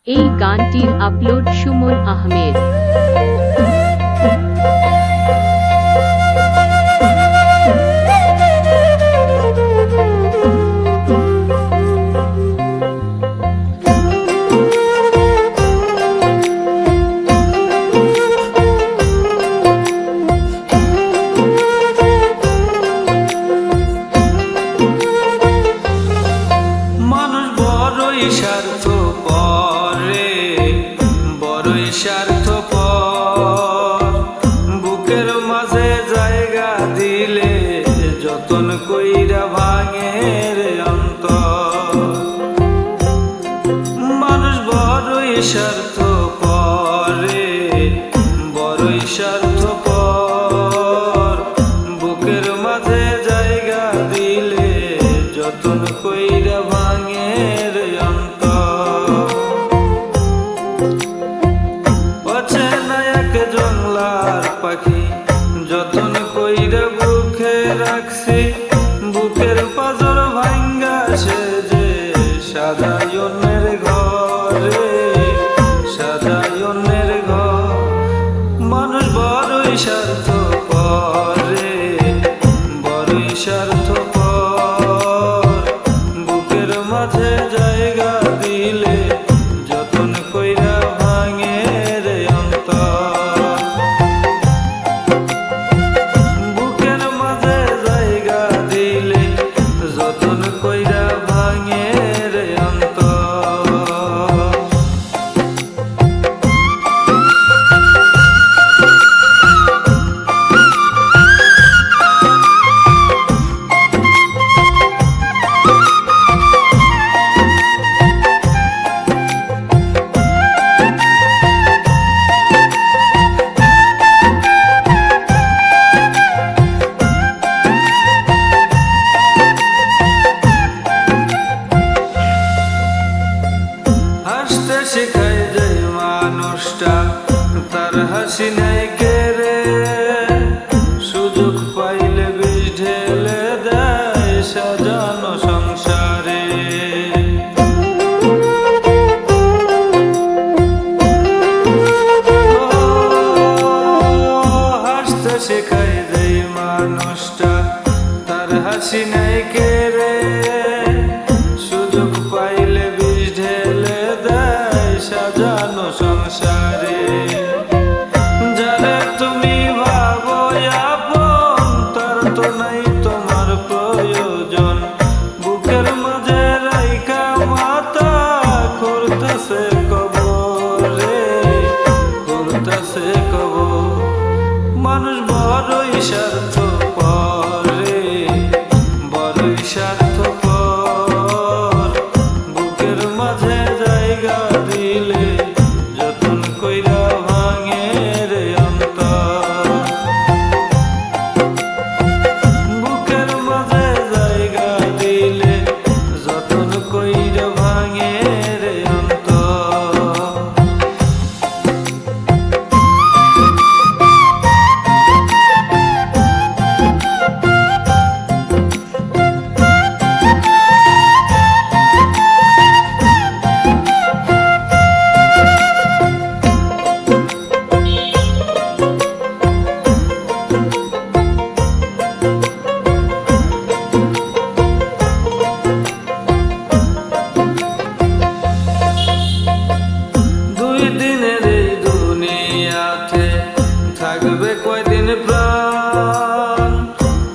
এই গানটির আপলোড সুমন আহমেদ। স্বার্থপর বুকের মাঝে জায়গা দিলে যতন কইরা ভাঙে রে অন্তর। মানুষ বড়ই স্বার্থপর রে, বড়ই স্বার্থপর বুকের মাঝে জায়গা দিলে যতন কইরা ভাঙে রে অন্তর। পাখি যতন কইরা বুকে রাখছি, বুকের পাজর ভাঙ্গা সে যে সাজাই অন্যের ঘরে, সাজাই অন্যের ঘর। মানুষ বড়ই স্বার্থপর রে, বড়ই স্বার্থপর বুকের মাঝে জায়গা দিলে যতন কইরা ভাঙে রে অন্তর। শিখাই যায় মানুষটা তার হাসি নাই কেড়ে, সুযোগ পাইলে বিষ ঢেলে দেয় সাজানো সংসারে। হাসতে শেখাই যায় মানুষটা তার হাসি নাই কেড়ে, সুযোগ পাইলে বিষ ঢেলে সাজানো সংসারে। যারে তুমি ভাবো আপন তার তো নাই তোমার প্রয়োজন, বুকের মাঝে রাইখা মাথা করতেছে কবর রে, করতেছে কবর। মানুষ বড়ই স্বার্থপর রে, বড়ই স্বার্থপর বুকের মাঝে জায়গা দিলে যতন কইরা ভাঙে রে অন্তর। বুকের মাঝে জায়গা দিলে যতন কইরা ভাঙে রে অন্তর। থাকবে কয়দিন প্রাণ,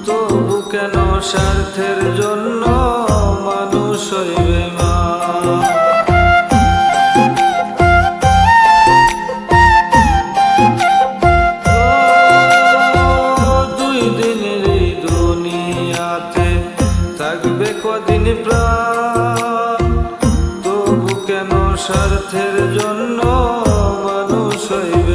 তবু কেন স্বার্থের জন্য মানুষ হইবে বেঈমান। দুই দিনের এই দুনিয়াতে থাকবে কদিন প্রাণ, তবু কেন স্বার্থের জন্য মানুষ হইবে